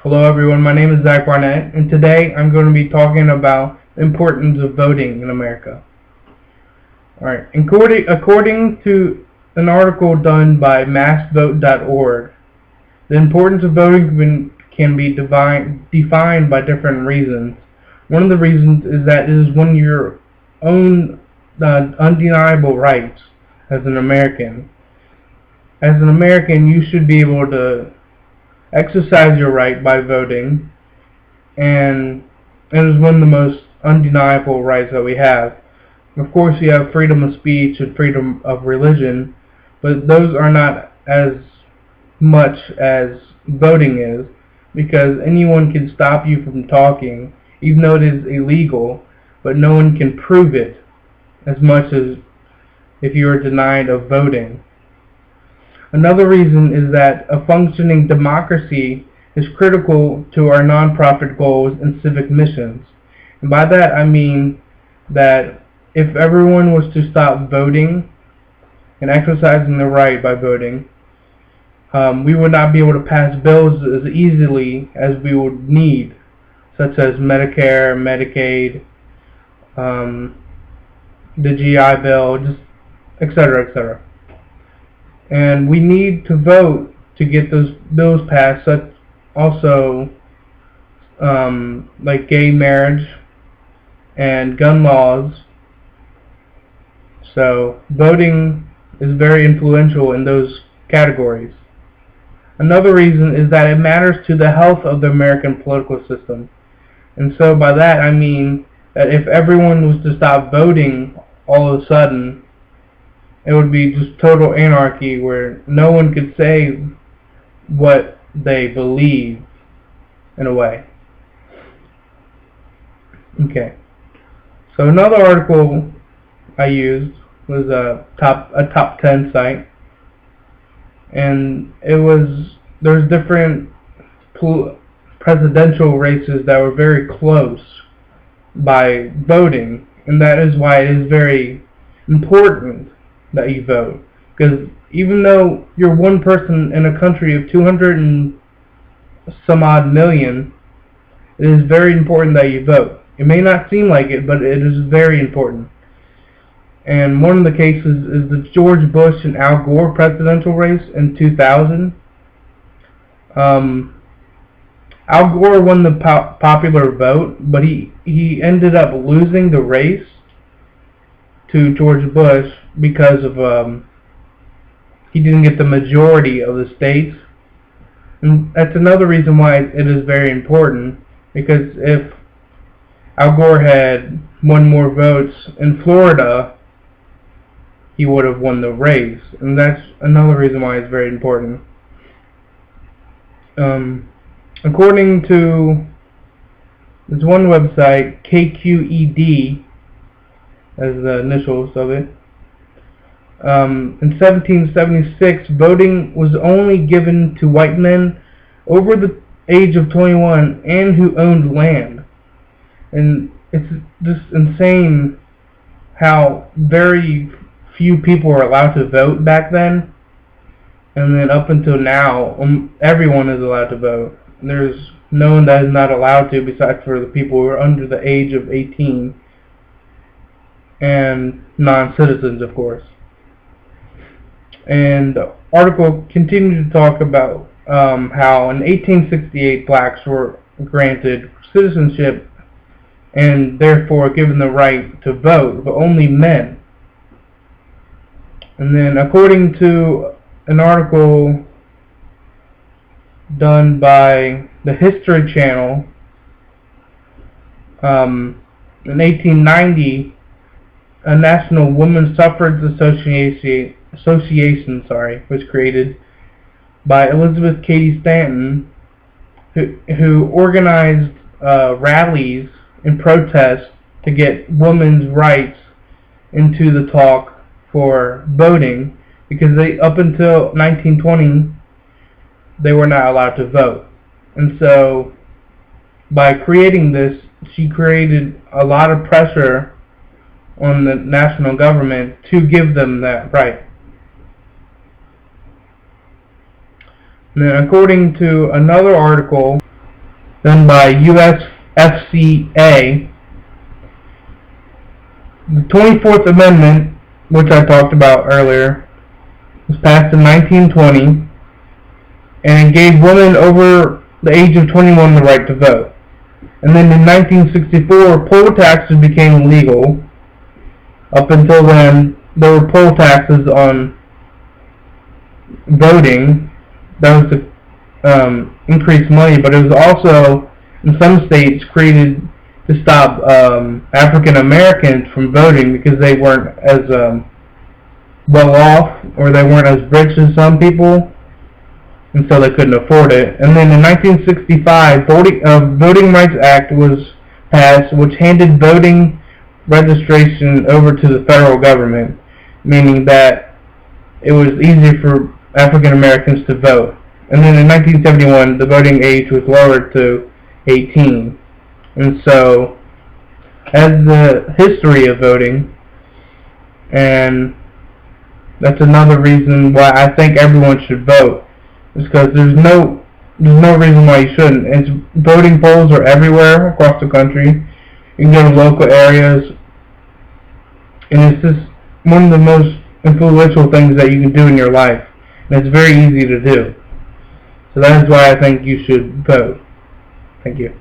Hello everyone, my name is Zach Barnett, and today I'm going to be talking about the importance of voting in America. Alright, according to an article done by massvote.org, the importance of voting can be defined by different reasons. One of the reasons is that it is one of your own undeniable rights as an American. As an American, you should be able to exercise your right by voting, and it is one of the most undeniable rights that we have. Of course, you have freedom of speech and freedom of religion, but those are not as much as voting is, because anyone can stop you from talking, even though it is illegal, but no one can prove it as much as if you are denied of voting. Another reason is that a functioning democracy is critical to our nonprofit goals and civic missions. And by that I mean that if everyone was to stop voting and exercising their right by voting, we would not be able to pass bills as easily as we would need, such as Medicare, Medicaid, the GI Bill, just etc., etc. And we need to vote to get those bills passed, such also like gay marriage and gun laws. So voting is very influential in those categories. Another reason is that it matters to the health of the American political system. And so by that I mean that if everyone was to stop voting all of a sudden, it would be just total anarchy where no one could say what they believe, in a way. Okay. So another article I used was a top 10 site, and there's different presidential races that were very close by voting, and that is why it is very important that you vote, because even though you're one person in a country of 200 and some odd million, it is very important that you vote. It may not seem like it, but it is very important. And one of the cases is the George Bush and Al Gore presidential race in 2000. Al Gore won the popular vote, but he ended up losing the race to George Bush because of he didn't get the majority of the states. And that's another reason why it is very important, because if Al Gore had won more votes in Florida, he would have won the race, and that's another reason why it's very important. According to this one website, KQED, as the initials of it, in 1776, voting was only given to white men over the age of 21 and who owned land. And it's just insane how very few people were allowed to vote back then, and then up until now, everyone is allowed to vote. There's no one that is not allowed to, besides for the people who are under the age of 18 and non-citizens, of course. And the article continued to talk about how in 1868 blacks were granted citizenship and therefore given the right to vote, but only men. And then according to an article done by the History Channel, in 1890, a National Women's Suffrage Association was created by Elizabeth Cady Stanton, who organized rallies and protests to get women's rights into the talk for voting, because up until 1920 they were not allowed to vote. And so by creating this, she created a lot of pressure on the national government to give them that right. And then according to another article done by USFCA. The 24th Amendment, which I talked about earlier, was passed in 1920, and it gave women over the age of 21 the right to vote. And then in 1964, poll taxes became legal. Up until then, there were poll taxes on voting. That was to increase money, but it was also, in some states, created to stop African Americans from voting because they weren't as well off, or they weren't as rich as some people, and so they couldn't afford it. And then in 1965, Voting Rights Act was passed, which handed voting registration over to the federal government, meaning that it was easier for African Americans to vote. And then in 1971, the voting age was lowered to 18. And so, as the history of voting, and that's another reason why I think everyone should vote, is because there's no reason why you shouldn't. Voting polls are everywhere across the country. You can go to local areas, and it's just one of the most influential things that you can do in your life, and it's very easy to do. So that is why I think you should vote. Thank you.